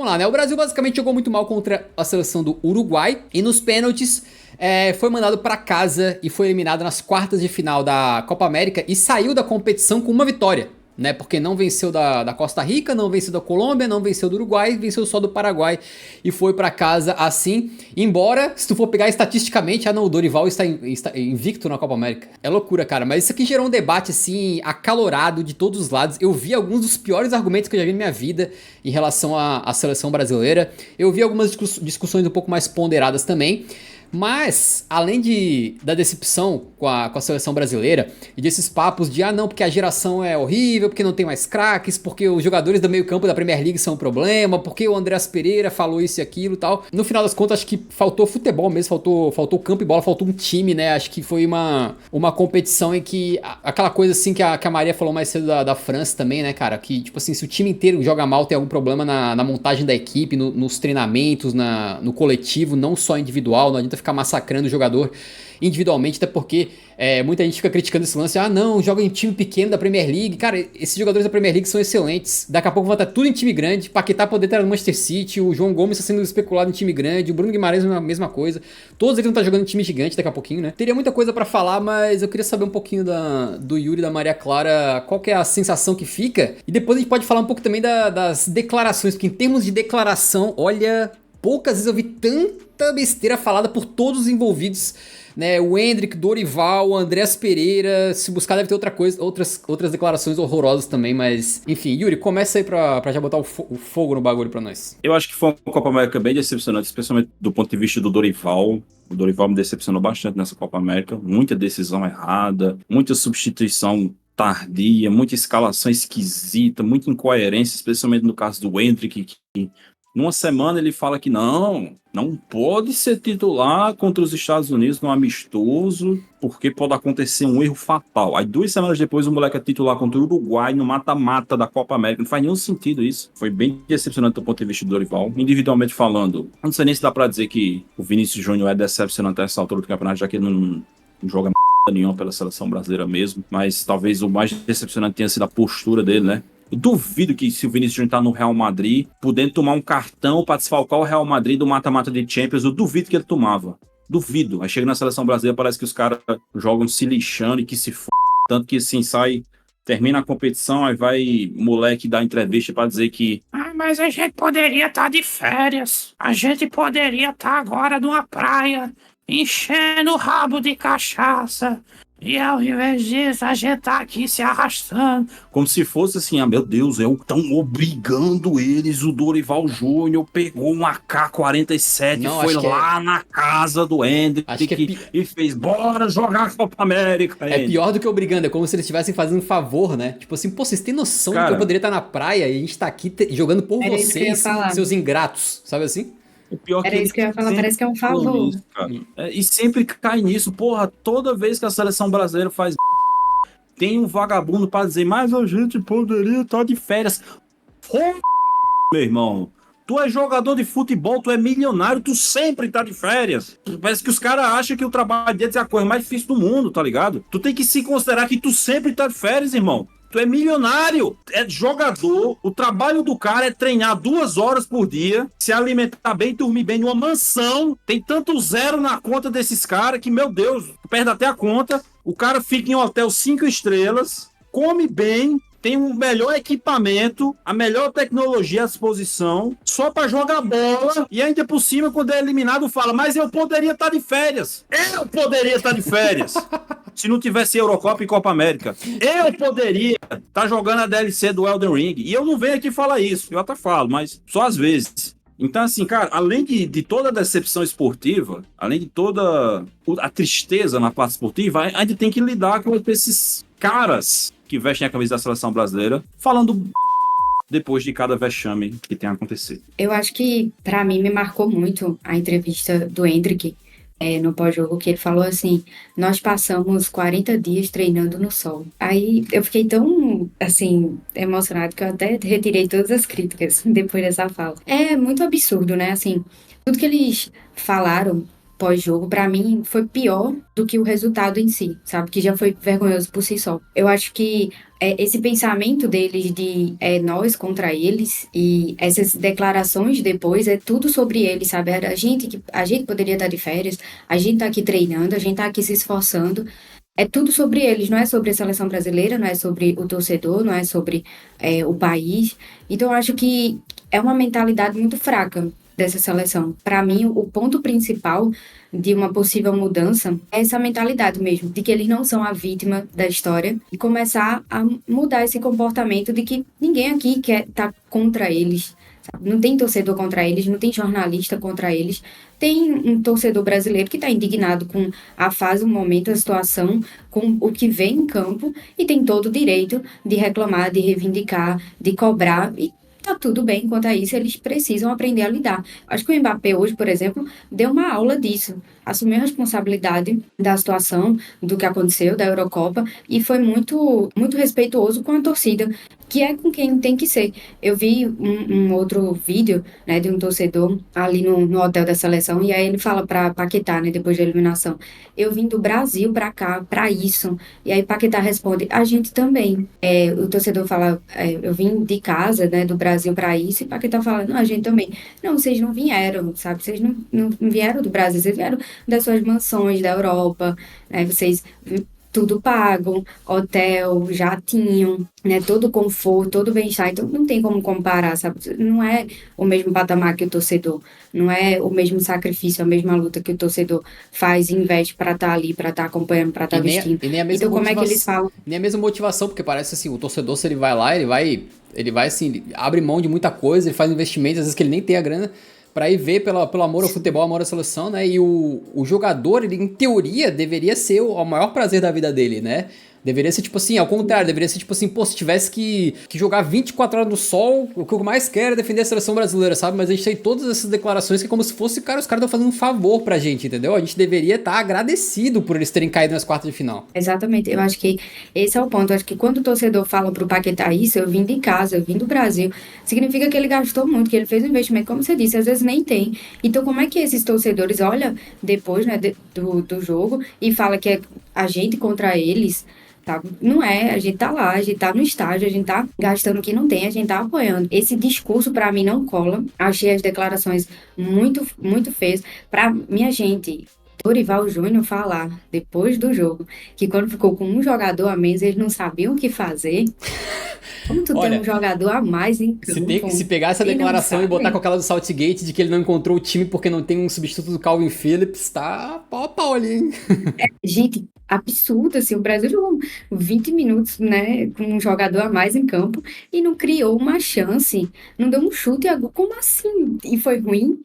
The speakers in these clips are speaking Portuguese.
Vamos lá, né? O Brasil basicamente jogou muito mal contra a seleção do Uruguai e nos pênaltis foi mandado pra casa e foi eliminado nas quartas de final da Copa América e saiu da competição com uma vitória, né? Porque não venceu da Costa Rica, não venceu da Colômbia, não venceu do Uruguai, venceu só do Paraguai e foi pra casa assim. Embora, se tu for pegar estatisticamente, não, o Dorival está invicto na Copa América. É loucura, cara. Mas isso aqui gerou um debate assim acalorado de todos os lados. Eu vi alguns dos piores argumentos que eu já vi na minha vida em relação à seleção brasileira. Eu vi algumas discussões um pouco mais ponderadas também. Mas, além da decepção com a seleção brasileira e desses papos de não, porque a geração é horrível, porque não tem mais craques, porque os jogadores do meio campo da Premier League são um problema, porque o Andreas Pereira falou isso e aquilo e tal. No final das contas, acho que faltou futebol mesmo, faltou campo e bola, faltou um time, né? Acho que foi uma competição em que, aquela coisa assim que a Maria falou mais cedo da França também, né, cara? Que, tipo assim, se o time inteiro joga mal, tem algum problema na montagem da equipe, nos treinamentos, no coletivo, não só individual, não adianta ficar massacrando o jogador individualmente, até porque muita gente fica criticando esse lance, não, joga em time pequeno da Premier League. Cara, esses jogadores da Premier League são excelentes, daqui a pouco vão estar tudo em time grande, Paquetá poder estar no Manchester City, o João Gomes está sendo especulado em time grande, o Bruno Guimarães a mesma coisa, todos eles vão estar jogando em time gigante daqui a pouquinho, né? Teria muita coisa pra falar, mas eu queria saber um pouquinho do Yuri e da Maria Clara, qual que é a sensação que fica, e depois a gente pode falar um pouco também das declarações, porque em termos de declaração, olha, poucas vezes eu vi tanta besteira falada por todos os envolvidos, né? O Endrick, Dorival, o Andreas Pereira, se buscar deve ter outra coisa, outras declarações horrorosas também, mas enfim, Yuri, começa aí pra já botar o fogo no bagulho pra nós. Eu acho que foi uma Copa América bem decepcionante, especialmente do ponto de vista do Dorival. O Dorival me decepcionou bastante nessa Copa América, muita decisão errada, muita substituição tardia, muita escalação esquisita, muita incoerência, especialmente no caso do Endrick, que numa semana ele fala que não pode ser titular contra os Estados Unidos no amistoso, porque pode acontecer um erro fatal. Aí 2 semanas depois o moleque é titular contra o Uruguai no mata-mata da Copa América. Não faz nenhum sentido isso. Foi bem decepcionante do ponto de vista do Dorival. Individualmente falando, não sei nem se dá pra dizer que o Vinícius Júnior é decepcionante a essa altura do campeonato, já que ele não joga nenhuma pela seleção brasileira mesmo. Mas talvez o mais decepcionante tenha sido a postura dele, né? Eu duvido que se o Vinícius Júnior tá no Real Madrid, podendo tomar um cartão para desfalcar o Real Madrid do mata-mata de Champions, eu duvido que ele tomava. Duvido. Aí chega na seleção brasileira, parece que os caras jogam se lixando e que se f***. Tanto que assim, termina a competição, aí vai moleque dar entrevista para dizer que mas a gente poderia estar de férias. A gente poderia estar agora numa praia, enchendo o rabo de cachaça. E ao invés disso, a gente tá aqui se arrastando. Como se fosse assim, meu Deus, estão obrigando eles. O Dorival Júnior pegou um AK-47 e foi lá na casa do Endrick e fez, bora jogar a Copa América. É pior do que obrigando, é como se eles estivessem fazendo um favor, né? Tipo assim, vocês têm noção de que eu poderia estar na praia e a gente tá aqui jogando por vocês, seus ingratos, sabe assim? O pior Era isso que eu ia falar, parece que é um favor. Isso, e sempre cai nisso, porra, toda vez que a seleção brasileira faz tem um vagabundo pra dizer, mas a gente poderia estar de férias. Meu irmão, tu é jogador de futebol, tu é milionário, tu sempre tá de férias. Parece que os caras acham que o trabalho deles é a coisa mais difícil do mundo, tá ligado? Tu tem que se considerar que tu sempre tá de férias, irmão. Tu é milionário, é jogador, o trabalho do cara é treinar 2 horas por dia, se alimentar bem, dormir bem numa mansão, tem tanto zero na conta desses caras que, meu Deus, tu perde até a conta, o cara fica em um hotel 5 estrelas, come bem, tem o melhor equipamento, a melhor tecnologia à disposição, só pra jogar bola, e ainda por cima, quando é eliminado, fala, mas eu poderia estar de férias. Eu poderia estar de férias. Se não tivesse Eurocopa e Copa América. Eu poderia estar jogando a DLC do Elden Ring. E eu não venho aqui falar isso, eu até falo, mas só às vezes. Então, assim, cara, além de toda a decepção esportiva, além de toda a tristeza na parte esportiva, a gente tem que lidar com esses caras que vestem a camisa da seleção brasileira, falando depois de cada vexame que tem acontecido. Eu acho que, pra mim, me marcou muito a entrevista do Endrick no pós-jogo, que ele falou assim, nós passamos 40 dias treinando no sol. Aí eu fiquei tão, assim, emocionado que eu até retirei todas as críticas depois dessa fala. É muito absurdo, né? Assim, tudo que eles falaram pós-jogo, pra mim, foi pior do que o resultado em si, sabe? Que já foi vergonhoso por si só. Eu acho que esse pensamento deles de nós contra eles e essas declarações depois é tudo sobre eles, sabe? Era a gente poderia estar de férias, a gente tá aqui treinando, a gente tá aqui se esforçando. É tudo sobre eles, não é sobre a seleção brasileira, não é sobre o torcedor, não é sobre o país. Então, eu acho que é uma mentalidade muito fraca dessa seleção. Para mim, o ponto principal de uma possível mudança é essa mentalidade mesmo, de que eles não são a vítima da história e começar a mudar esse comportamento de que ninguém aqui quer estar contra eles. Sabe? Não tem torcedor contra eles, não tem jornalista contra eles. Tem um torcedor brasileiro que está indignado com a fase, o momento, a situação, com o que vem em campo e tem todo o direito de reclamar, de reivindicar, de cobrar. E tá tudo bem quanto a isso, eles precisam aprender a lidar. Acho que o Mbappé hoje, por exemplo, deu uma aula disso. Assumiu a responsabilidade da situação, do que aconteceu, da Eurocopa, e foi muito, muito respeituoso com a torcida, que é com quem tem que ser. Eu vi um outro vídeo, né, de um torcedor ali no hotel da seleção, e aí ele fala para Paquetá, né, depois da eliminação, eu vim do Brasil para cá, para isso. E aí Paquetá responde, a gente também. O torcedor fala, eu vim de casa, né, do Brasil para isso, e Paquetá fala, não, a gente também. Não, vocês não vieram, sabe? Vocês não vieram do Brasil, vocês vieram das suas mansões da Europa, né? Vocês tudo pago, hotel, jatinho, né? Todo conforto, todo bem-estar. Então, não tem como comparar, sabe? Não é o mesmo patamar que o torcedor. Não é o mesmo sacrifício, a mesma luta que o torcedor faz e investe para estar ali, para estar acompanhando, para estar vestindo. E nem a mesma então, como é que eles falam? Nem a mesma motivação, porque parece assim, o torcedor, se ele vai lá, ele vai assim, ele abre mão de muita coisa, ele faz investimentos, às vezes que ele nem tem a grana, pra ir ver pelo amor ao futebol, amor à seleção, né? E o jogador, ele em teoria, deveria ser o maior prazer da vida dele, né? Deveria ser tipo assim, ao contrário, deveria ser tipo assim, pô, se tivesse que jogar 24 horas no sol, o que eu mais quero é defender a seleção brasileira, sabe? Mas a gente tem todas essas declarações que é como se fosse, cara, os caras estão fazendo um favor pra gente, entendeu? A gente deveria estar agradecido por eles terem caído nas quartas de final. Exatamente, eu acho que esse é o ponto. Eu acho que quando o torcedor fala pro Paquetá isso, eu vim de casa, eu vim do Brasil, significa que ele gastou muito, que ele fez um investimento, como você disse, às vezes nem tem. Então, como é que esses torcedores olham depois, né, do jogo e fala que é a gente contra eles? Tá? Não é, a gente tá lá, a gente tá no estádio, a gente tá gastando o que não tem, a gente tá apoiando. Esse discurso pra mim não cola. Achei as declarações muito, muito feias. Pra minha gente, Dorival Júnior falar depois do jogo que quando ficou com um jogador a menos, eles não sabiam o que fazer. Como tu tem um jogador a mais em campo? Se pegar essa declaração e botar com aquela do Southgate de que ele não encontrou o time porque não tem um substituto do Calvin Phillips, tá pau a pau ali, hein? Gente, absurdo, assim, o Brasil jogou 20 minutos, né, com um jogador a mais em campo e não criou uma chance, não deu um chute a gol, como assim? E foi ruim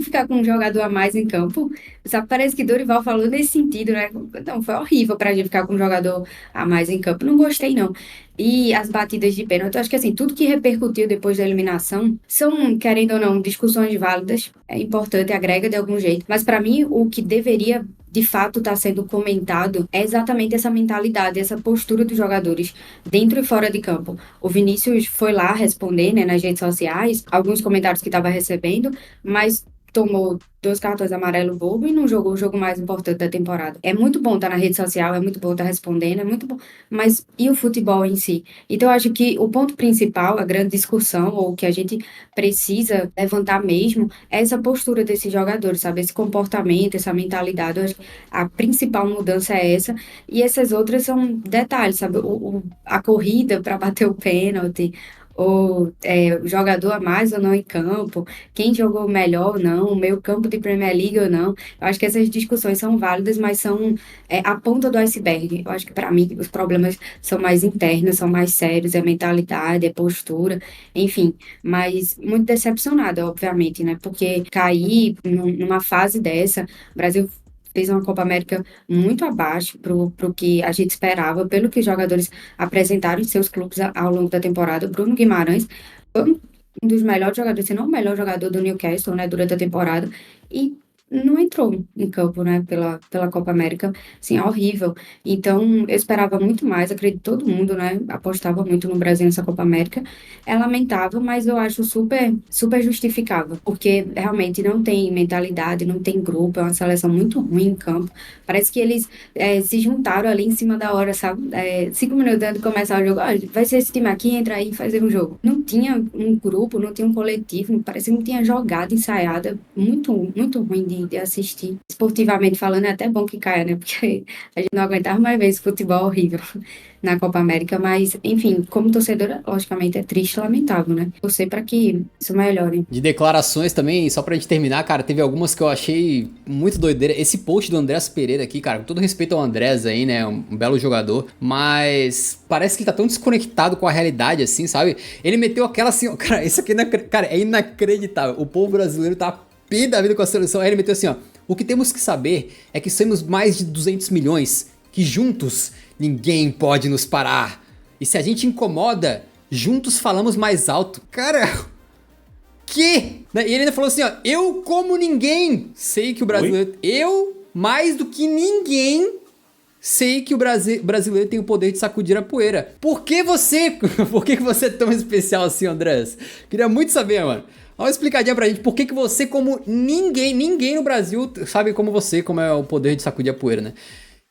ficar com um jogador a mais em campo, sabe, parece que Dorival falou nesse sentido, né, não, foi horrível pra gente ficar com um jogador a mais em campo, não gostei não. E as batidas de pênalti, eu acho que assim, tudo que repercutiu depois da eliminação são, querendo ou não, discussões válidas, é importante, agrega de algum jeito, mas pra mim o que deveria de fato está sendo comentado é exatamente essa mentalidade, essa postura dos jogadores dentro e fora de campo. O Vinícius foi lá responder, né, nas redes sociais, alguns comentários que estava recebendo, mas tomou 2 cartões amarelos bobo e não jogou o jogo mais importante da temporada. É muito bom estar na rede social, é muito bom estar respondendo, é muito bom, mas e o futebol em si? Então eu acho que o ponto principal, a grande discussão, ou o que a gente precisa levantar mesmo, é essa postura desses jogadores, sabe? Esse comportamento, essa mentalidade. Eu acho que a principal mudança é essa, e essas outras são detalhes, sabe? A corrida para bater o pênalti, ou jogador a mais ou não em campo, quem jogou melhor ou não, o meio campo de Premier League ou não. Eu acho que essas discussões são válidas, mas são a ponta do iceberg. Eu acho que para mim os problemas são mais internos, são mais sérios, é mentalidade, é postura, enfim. Mas muito decepcionada, obviamente, né? Porque cair numa fase dessa, o Brasil fez uma Copa América muito abaixo pro que a gente esperava, pelo que os jogadores apresentaram em seus clubes ao longo da temporada. Bruno Guimarães foi um dos melhores jogadores, se não o melhor jogador do Newcastle, né, durante a temporada, e não entrou em campo, né, pela Copa América, assim, horrível. Então, eu esperava muito mais, acredito todo mundo, né, apostava muito no Brasil nessa Copa América. É lamentável, mas eu acho super, super justificável, porque realmente não tem mentalidade, não tem grupo, é uma seleção muito ruim em campo. Parece que eles se juntaram ali em cima da hora, sabe? 5 minutos antes de começar o jogo, vai ser esse time aqui, entra aí e fazer um jogo. Não tinha um grupo, não tinha um coletivo, parece que não tinha jogada ensaiada, muito, muito ruim de assistir. Esportivamente falando, é até bom que caia, né? Porque a gente não aguentava mais ver esse futebol horrível na Copa América, mas, enfim, como torcedora, logicamente é triste e lamentável, né? Torcer para que isso melhore. De declarações também, só pra gente terminar, cara, teve algumas que eu achei muito doideira. Esse post do Andrés Pereira aqui, cara, com todo respeito ao Andrés aí, né, um belo jogador, mas parece que ele tá tão desconectado com a realidade, assim, sabe? Ele meteu aquela assim, ó, cara, isso aqui cara, é inacreditável. O povo brasileiro tá pé da vida com a seleção. Aí ele meteu assim, ó, o que temos que saber é que somos mais de 200 milhões, que juntos ninguém pode nos parar. E se a gente incomoda, juntos falamos mais alto. Cara, que? E ele ainda falou assim, ó, eu como ninguém sei que o brasileiro... Oi? Eu, mais do que ninguém, sei que o brasileiro tem o poder de sacudir a poeira. Por que você... Por que você é tão especial assim, Andrés? Queria muito saber, mano. Dá uma explicadinha pra gente, por que você como ninguém no Brasil sabe como você, como é o poder de sacudir a poeira, né?